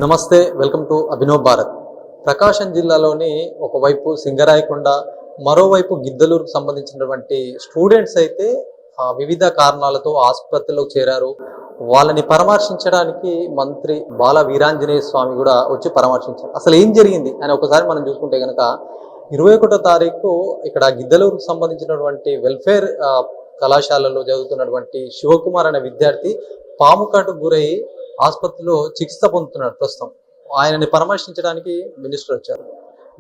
నమస్తే, welcome to Abhinav Bharat. ప్రకాశం జిల్లాలోని ఒకవైపు సింగరాయకొండ, మరోవైపు గిద్దలూరుకు సంబంధించినటువంటి స్టూడెంట్స్ అయితే వివిధ కారణాలతో ఆసుపత్రిలోకి చేరారు. వాళ్ళని పరామర్శించడానికి మంత్రి బాల వీరాంజనేయ స్వామి కూడా వచ్చి పరామర్శించారు. అసలు ఏం జరిగింది అని ఒకసారి మనం చూసుకుంటే కనుక 21వ తారీఖు ఇక్కడ గిద్దలూరుకు సంబంధించినటువంటి వెల్ఫేర్ కళాశాలలో చదువుతున్నటువంటి శివకుమార్ అనే విద్యార్థి పాము కాటుకు గురై ఆసుపత్రిలో చికిత్స పొందుతున్నాడు ప్రస్తుతం. ఆయనని పరామర్శించడానికి మినిస్టర్ వచ్చారు.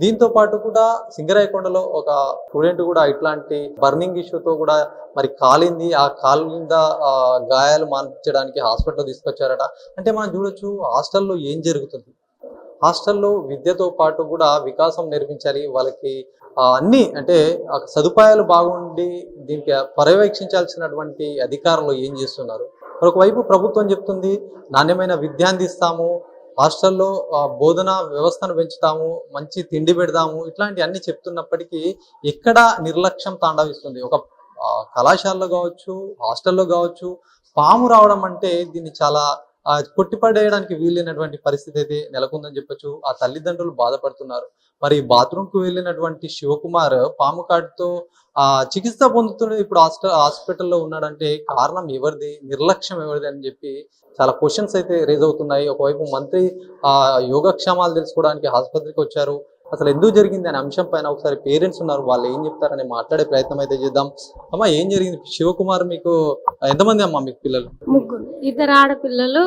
దీంతో పాటు కూడా సింగరాయకొండలో ఒక స్టూడెంట్ కూడా ఇట్లాంటి బర్నింగ్ ఇష్యూతో కూడా మరి కాలింది. ఆ కాలింద గాయాలు మాన్పించడానికి హాస్పిటల్ తీసుకొచ్చారట. అంటే మనం చూడొచ్చు హాస్టల్లో ఏం జరుగుతుంది. హాస్టల్లో విద్యతో పాటు కూడా వికాసం నేర్పించాలి వాళ్ళకి. అన్ని అంటే సదుపాయాలు బాగుండి దీనికి పర్యవేక్షించాల్సినటువంటి అధికారులు ఏం చేస్తున్నారు? ఒకవైపు ప్రభుత్వం చెప్తుంది నాణ్యమైన విద్య అందిస్తాము, హాస్టల్లో బోధన వ్యవస్థను పెంచుతాము, మంచి తిండి పెడదాము, ఇట్లాంటి అన్ని చెప్తున్నప్పటికీ ఎక్కడ నిర్లక్ష్యం తాండవిస్తుంది. ఒక కళాశాలలో కావచ్చు, హాస్టల్లో కావచ్చు, పాము రావడం అంటే దీన్ని చాలా కొట్టిపడేయడానికి వీలైనటువంటి పరిస్థితి అయితే నెలకొందని చెప్పొచ్చు. ఆ తల్లిదండ్రులు బాధపడుతున్నారు. మరి బాత్రూమ్కు వెళ్ళినటువంటి శివకుమార్ పాము కాటుతో చికిత్స పొందుతూ ఇప్పుడు హాస్పిటల్లో ఉన్నాడంటే కారణం ఎవరిది, నిర్లక్ష్యం ఎవరిది అని చెప్పి చాలా క్వశ్చన్స్ అయితే రేజ్ అవుతున్నాయి. ఒకవైపు మంత్రి యోగక్షేమాలు తెలుసుకోవడానికి ఆసుపత్రికి వచ్చారు. అసలు ఎందుకు జరిగింది అనే అంశం పైన ఒకసారి పేరెంట్స్ ఉన్నారు, వాళ్ళు ఏం చెప్తారని మాట్లాడే ప్రయత్నం అయితే చేద్దాం. అమ్మా, ఏం జరిగింది? శివకుమార్ మీకు ఎంతమంది అమ్మా మీకు పిల్లలు? ముగ్గురు, ఇద్దరు ఆడపిల్లలు,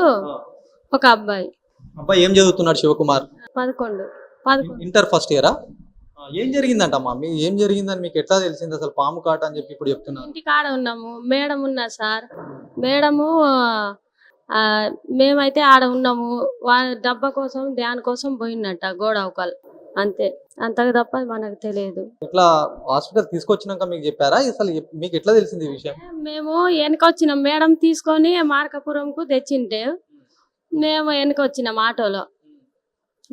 ఒక అబ్బాయి. అబ్బాయి ఏం చదువుతున్నాడు శివకుమార్? 11. ఇంటర్ ఫస్ట్ ఇయరా? ఏం జరిగిందంటమ్మా? మీ ఏం జరిగిందని మీకు ఎట్లా తెలిసింది అసలు పాము కాట అని చెప్పి ఇప్పుడు చెప్తున్నారు? ఇంటికాడ ఉన్నాము, మేడం ఉన్నా సార్. మేడము మేమైతే ఆడ ఉన్నాము. డబ్బా కోసం ధ్యాన్ కోసం పోయినట్ట గోడవకాలు, అంతే. అంతకు తప్ప మనకు తెలియదు. ఇట్లా హాస్పిటల్ తీసుకొచ్చినాక మీకు చెప్పారా? అసలు మీకు ఎట్లా తెలిసింది ఈ విషయం? మేము వెనకొచ్చినాం, మేడం తీసుకొని మార్కాపురంకు తెచ్చింటే మేము వెనకొచ్చినాం ఆటోలో.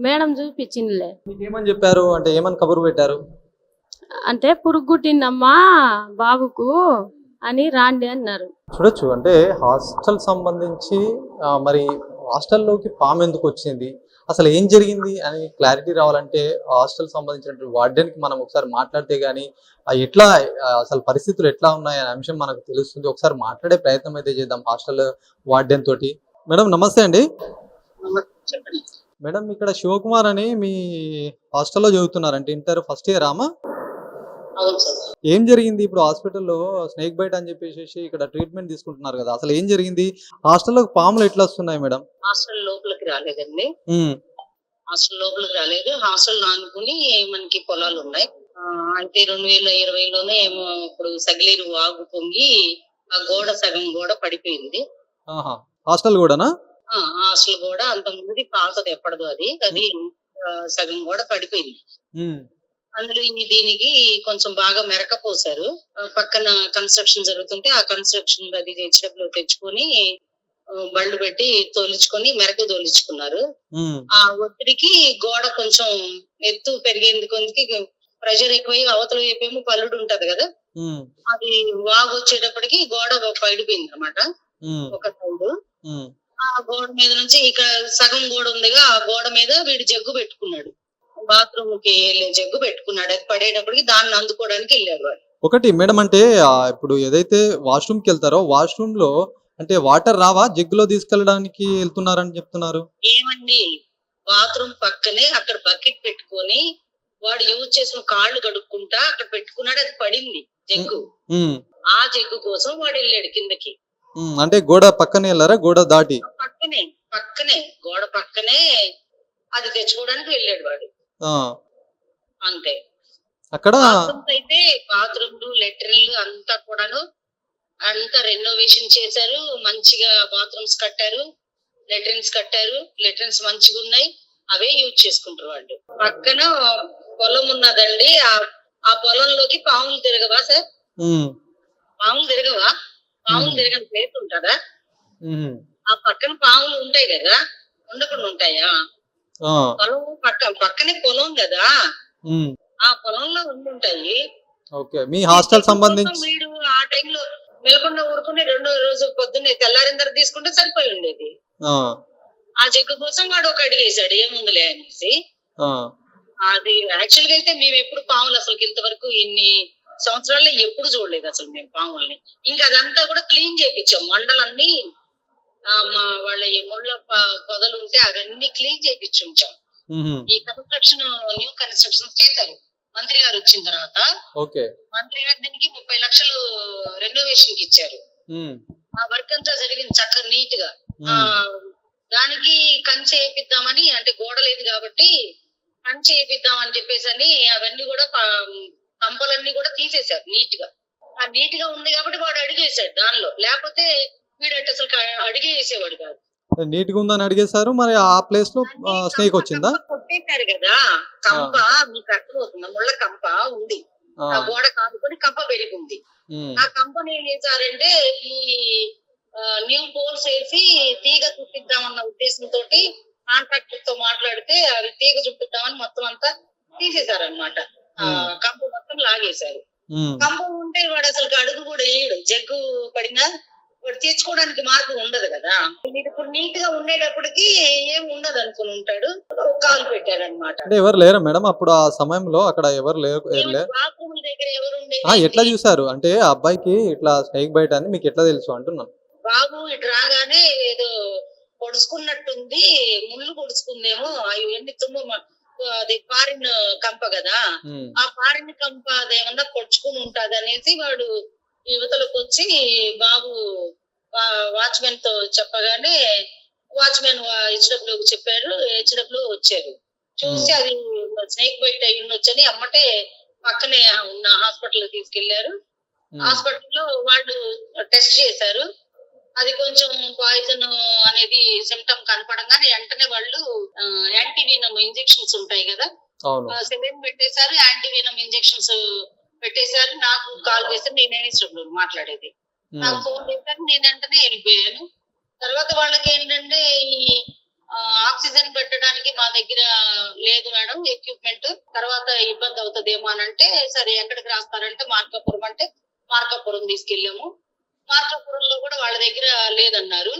మేడం చూపించిందిలే. ఏమని చెప్పారు? అంటే ఏమని కబురు పెట్టారు? అంటే పురుగు కుట్టిందమ్మా బాబుకు అని రాండి అన్నారు. చూడొచ్చు, అంటే హాస్టల్ సంబంధించి మరి హాస్టల్లోకి పాము ఎందుకు వచ్చింది, అసలు ఏం జరిగింది అని క్లారిటీ రావాలంటే హాస్టల్ సంబంధించినటువంటి వార్డెన్కి మనం ఒకసారి మాట్లాడితే కానీ ఎట్లా అసలు పరిస్థితులు ఎట్లా ఉన్నాయి అనే అంశం మనకు తెలుస్తుంది. ఒకసారి మాట్లాడే ప్రయత్నం అయితే చేద్దాం హాస్టల్ వార్డెన్ తోటి. మేడం నమస్తే అండి. మేడం, ఇక్కడ శివకుమార్ అని మీ హాస్టల్లో చదువుతున్నారంటే ఇంటర్ ఫస్ట్ ఇయర్ అమ్మా? ఏం జరిగింది? ఇప్పుడు హాస్పిటల్లో స్నేక్ బైట్ అని చెప్పేసి ఇక్కడ ట్రీట్మెంట్ తీసుకుంటున్నారు కదా, అసలు ఏం జరిగింది? హాస్టల్లో పాములు ఎట్లా వస్తున్నాయి మేడం? హాస్టల్ లోపలికి రాలేదండి. హాస్టల్ లోపలికి రాలేదు. హాస్టల్ ఆనుకుని మనకి పొలాలు ఉన్నాయి. అంటే 2020లోనే ఏమో ఇప్పుడు సగిలీరు వాగు పొంగి ఆ గోడ సగం గోడ పడిపోయింది. హాస్టల్ కూడానా? హాస్టల్ కూడా అంత ముందు పాతది ఎప్పటిదో అది సగం గోడ పడిపోయింది. అందులో దీనికి కొంచెం బాగా మెరకపోసారు. పక్కన కన్స్ట్రక్షన్ జరుగుతుంటే ఆ కన్స్ట్రక్షన్ అది తెచ్చుకొని బళ్ళు పెట్టి తోలించుకొని మెరకు తోలించుకున్నారు. ఆ ఒత్తిడికి గోడ కొంచెం ఎత్తు పెరిగేందుకు ప్రెషర్ ఎక్కువై అవతల వైపేమో పల్లుడు ఉంటది కదా, అది వాగు వచ్చేటప్పటికి గోడ పడిపోయింది అనమాట ఒక సైడ్. ఆ గోడ మీద నుంచి ఇక్కడ సగం గోడ ఉందిగా, ఆ గోడ మీద వీడు జగ్గు పెట్టుకున్నాడు, బాత్రూమ్ కి వెళ్ళే జగ్గు పెట్టుకున్నాడు. అది పడేటప్పటికి దాన్ని అందుకోవడానికి వెళ్ళాడు వాడు. ఒకటి మేడం, అంటే ఇప్పుడు ఏదైతే వాష్రూమ్ కి వెళ్తారో వాష్రూమ్ లో అంటే వాటర్ రావా? జగ్గులో తీసుకెళ్ళడానికి వెళ్తున్నారని చెప్తున్నారు. ఏమండి, బాత్రూమ్ పక్కనే అక్కడ బకెట్ పెట్టుకొని వాడు యూజ్ చేసిన కాళ్ళు కడుక్కుంటా అక్కడ పెట్టుకున్నాడు, అది పడింది జగ్గు. ఆ జగ్గు కోసం వాడు వెళ్ళాడు కిందకి. అంటే గోడ పక్కనే వెళ్ళారా? గోడ దాటి పక్కనే గోడ పక్కనే అది తెచ్చుకోవడానికి వెళ్ళాడు వాడు, అంతే. అక్కడ అయితే బాత్రూమ్లు లెట్రిన్లు అంతా కూడాను అంతా రెనోవేషన్ చేశారు. మంచిగా బాత్రూమ్స్ కట్టారు, లెట్రిన్స్ కట్టారు. లెట్రిన్స్ మంచిగా ఉన్నాయి, అవే యూజ్ చేసుకుంటారు వాళ్ళు. పక్కన పొలం ఉన్నదండి. ఆ పొలంలోకి పాములు తిరగవా సార్? పాములు తిరగవా? పాములు తిరగని ప్లేస్ ఉంటుందా? ఆ పక్కన పాములు ఉంటాయి కదా, ఉండకుండా ఉంటాయా? పొలం పక్కనే పొలం కదా, ఆ పొలంలో ఉండుంటాయి. మీ హాస్టల్ సంబంధించి వీడు ఆ టైంలో మెలకుండా ఊరుకుని రెండో రోజు పొద్దున్నే తెల్లారిన తర్వాత తీసుకుంటే సరిపోయి ఉండేది. ఆ జగ్గు కోసం వాడు ఒక అడిగేశాడు ఏముందిలే అనేసి. ఆ, అది యాక్చువల్ గా అయితే మేము ఎప్పుడు పాములు అసలు ఇంతవరకు ఇన్ని సంవత్సరాల్లో ఎప్పుడు చూడలేదు అసలు మేము పాముల్ని. ఇంకా అదంతా కూడా క్లీన్ చేయించాం మండలన్నీ. మా వాళ్ళ ఈ ముళ్ళ పొదలు ఉంటే అవన్నీ క్లీన్ చేయించి ఉంచాం. మ్మ్. ఈ కన్స్ట్రక్షన్ న్యూ కన్స్ట్రక్షన్ చేశారు మంత్రి గారు వచ్చిన తర్వాత. ఓకే. మంత్రి గారు దీనికి 30 లక్షలు రెనోవేషన్ కి ఇచ్చారు. మ్మ్. ఆ వర్క్ అంతా జరిగింది చక్కగా నీట్ గా. ఆ మ్మ్. దానికి కంచె వేపిద్దామని, అంటే గోడ లేదు కాబట్టి కంచె వేపిద్దామని చెప్పేసి అని అవన్నీ కూడా కంపలన్నీ కూడా తీసేశారు నీట్ గా. ఆ నీట్ గా ఉంది కాబట్టి వాడు అడిగేశాడు దానిలో, లేకపోతే వీడంటే అసలు అడిగే వేసేవాడు కాదు. నీట్ గా ఉందని అడిగేశారు, మరి ఆ ప్లేస్ లో స్నేక్ వచ్చిందా? కంప కొట్టేశారు కదా, కంప మీకు అర్థమవుతుంది, ముళ్ళ కంప ఉంది, ఆ, ఆ గోడ కాదుకొని కంప పెరిగింది. మ్మ్. ఆ కంపని ఏం చేశారంటే ఈ న్యూ పోల్స్ వేసి తీగ చుట్టిద్దామన్న ఉద్దేశంతో కాంట్రాక్టర్ తో మాట్లాడితే అవి తీగ చుట్టిద్దామని మొత్తం అంతా తీసేశారనమాట. ఆ కంప మొత్తం లాగేశారు. మ్మ్. కంప ఉంటే వాడు అసలు అడుగు కూడా వేయడు, జగ్గు పడినా వాడు తీర్చుకోవడానికి మార్గం ఉండదు కదా. ఇది ఇప్పుడు నీట్ గా ఉండేటప్పటికి ఏం ఉండదు అనుకుని ఉంటాడు, ఒక కాలు పెట్టారనమాట. అంటే ఎవరు లేరా మేడం అప్పుడు ఆ సమయంలో అక్కడ ఎవరు లేరు? బాత్రూమ్ దగ్గర ఎవరు ఎట్లా ఉండేది? చూసారు? అంటే ఆ అబ్బాయికి ఇట్లా స్నేక్ బైట్ అని మీకు ఎట్లా తెలుసు అంటున్నాను. బాబు ఇటు రాగానే ఏదో పొడుచుకున్నట్టుంది, ముళ్ళు పొడుచుకుందేమో, అవన్నీ అది ఫారిన్ కంప కదా, మ్మ్. ఆ ఫారిన్ కంప అదేమన్నా పొడుచుకుని ఉంటది అనేసి వాడు యువతలకు వచ్చి బాబు వాచ్మెన్ తో చెప్పగానే వాచ్మెన్ హెచ్డబ్ల్యూ చెప్పారు, హెచ్డబ్ల్యూ వచ్చారు. చూసి అది స్నేక్ బైట్ అయి ఉండొచ్చని అమ్మటే పక్కనే ఉన్న హాస్పిటల్ తీసుకెళ్లారు. హాస్పిటల్లో వాళ్ళు టెస్ట్ చేశారు. అది కొంచెం పాయిజన్ అనేది సిమ్టమ్ కనపడంగానే వెంటనే వాళ్ళు యాంటీవీనమ్ ఇంజెక్షన్స్ ఉంటాయి కదా, అవును. సెలైన్ పెట్టేశారు, యాంటీవీనమ్ ఇంజెక్షన్స్ పెట్టేశారు. నాకు కాల్ చేశారు, నేనే మాట్లాడేది. నాకు ఫోన్ చేశారు, నేను వెంటనే వెళ్ళిపోయాను. తర్వాత వాళ్ళకి ఏంటంటే ఈ ఆక్సిజన్ పెట్టడానికి మా దగ్గర లేదు మేడం ఎక్విప్మెంట్, తర్వాత ఇబ్బంది అవుతుందేమో అని అంటే, సరే ఎక్కడికి రాస్తారంటే మార్కాపురం అంటే మార్కాపురం తీసుకెళ్ళాము. మార్కాపురంలో కూడా వాళ్ళ దగ్గర లేదన్నారు,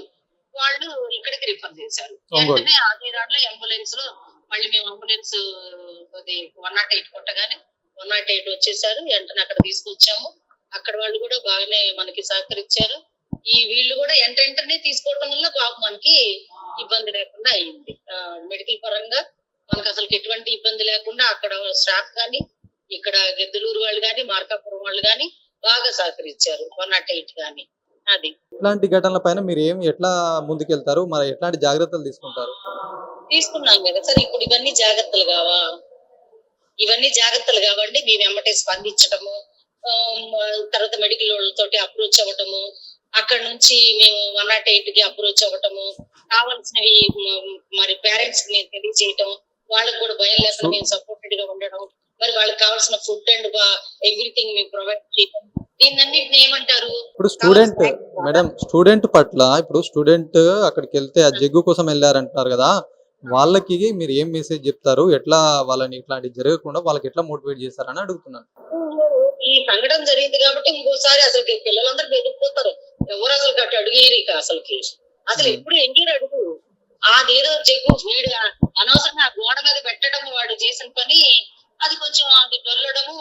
వాళ్ళు ఇక్కడికి రిఫర్ చేశారు. వెంటనే అదే దాంట్లో అంబులెన్స్ లో మళ్ళీ మేము అంబులెన్స్ 108 కొట్టగానే 108 వచ్చేసారు. వెంటనే అక్కడ తీసుకొచ్చాము. అక్కడ వాళ్ళు కూడా బాగానే మనకి సహకరించారు. ఈ వీళ్ళు కూడా వెంటనే తీసుకోవడం వల్ల బాబు మనకి ఇబ్బంది లేకుండా అయింది. మెడికల్ పరంగా మనకు అసలు ఎటువంటి ఇబ్బంది లేకుండా అక్కడ స్టాఫ్ కానీ, ఇక్కడ గెద్దలూరు వాళ్ళు కానీ, మార్కాపురం వాళ్ళు కానీ బాగా సహకరించారు, 108 కానీ. అది ఇట్లాంటి ఘటనల పైన మీరు ఎట్లా ముందుకెళ్తారు, మరి ఎట్లాంటి జాగ్రత్తలు తీసుకుంటారు? తీసుకున్నాం కదా సార్, ఇప్పుడు ఇవన్నీ జాగ్రత్తలు కావండి. మేము వెంబటే స్పందించడము, తర్వాత మెడికల్ వాళ్ళతోటి అప్రోచ్ అవ్వటము, అక్కడ నుంచి మేము 108 కి అప్రోచ్ అవ్వటము, కావాల్సినవి మరి పేరెంట్స్ కి మేము తెలియజేయటం, వాళ్ళకి కూడా భయం లేకుండా మేము సపోర్టెడ్ గా ఉండడం, మరి వాళ్ళకి కావాల్సిన ఫుడ్ అండ్ ఎవ్రీథింగ్ మేము ప్రొవైడ్ చేయడం. దీన్నన్నిటిని ఏమంటారు? ఇప్పుడు స్టూడెంట్ పట్ల, ఇప్పుడు స్టూడెంట్ అక్కడికి వెళ్తే ఆ జగ్గు కోసం వెళ్ళారంటారు కదా, వాళ్ళకి మీరు ఏం మెసేజ్ చెప్తారు? ఎట్లా వాళ్ళని ఇట్లాంటి జరగకుండా వాళ్ళకి ఎట్లా మోటివేట్ చేస్తారని అడుగుతున్నాను. ఈ సంఘటన జరిగింది కాబట్టి ఇంకోసారి అసలు పిల్లలందరూ బెదిరిపోతారు, ఎవరు అసలు గట్టి అడుగేరు ఇక అసలు ఎప్పుడు ఎంగీరు అడుగు. అదేదో జగ్గు వీడు అనవసరంగా ఆ గోడ మీద పెట్టడం వాడు చేసిన పని, అది కొంచెం అది డొల్లడము,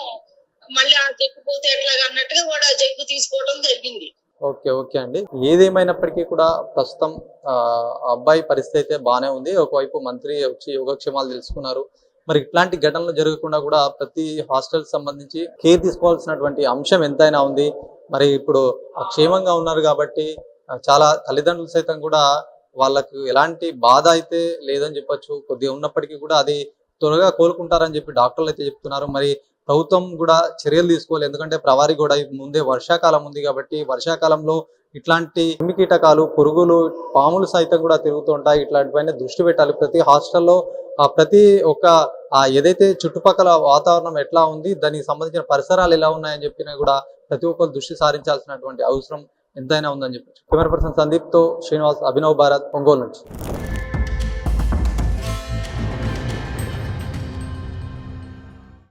మళ్ళీ ఆ జగ్గు పోతే ఎట్లాగా అన్నట్టుగా వాడు ఆ జగ్గు తీసుకోవడం జరిగింది. ఓకే అండి. ఏదేమైనప్పటికీ కూడా ప్రస్తుతం అబ్బాయి పరిస్థితి అయితే బాగానే ఉంది. ఒకవైపు మంత్రి వచ్చి యోగక్షేమాలు తెలుసుకున్నారు. మరి ఇట్లాంటి ఘటనలు జరగకుండా కూడా ప్రతి హాస్టల్ సంబంధించి కేర్ తీసుకోవాల్సినటువంటి అంశం ఎంతైనా ఉంది. మరి ఇప్పుడు క్షేమంగా ఉన్నారు కాబట్టి చాలా తల్లిదండ్రులు సైతం కూడా వాళ్ళకు ఎలాంటి బాధ అయితే లేదని చెప్పొచ్చు. కొద్దిగా ఉన్నప్పటికీ కూడా అది త్వరగా కోలుకుంటారని చెప్పి డాక్టర్లు అయితే చెప్తున్నారు. మరి ప్రభుత్వం కూడా చర్యలు తీసుకోవాలి, ఎందుకంటే ప్రవారి కూడా ముందే వర్షాకాలం ఉంది కాబట్టి వర్షాకాలంలో ఇట్లాంటి క్రిమికీటకాలు, పురుగులు, పాములు సైతం కూడా తిరుగుతూ ఉంటాయి. ఇట్లాంటివన్నీ దృష్టి పెట్టాలి. ప్రతి హాస్టల్లో ప్రతి ఒక్క ఏదైతే చుట్టుపక్కల వాతావరణం ఎట్లా ఉంది, దానికి సంబంధించిన పరిసరాలు ఎలా ఉన్నాయని చెప్పినా కూడా ప్రతి ఒక్కరు దృష్టి సారించాల్సినటువంటి అవసరం ఎంతైనా ఉందని చెప్పచ్చు. కెమెరా పర్సన్ సందీప్ తో శ్రీనివాస్, అభినవ్ భారత్, ఒంగోలు నుంచి.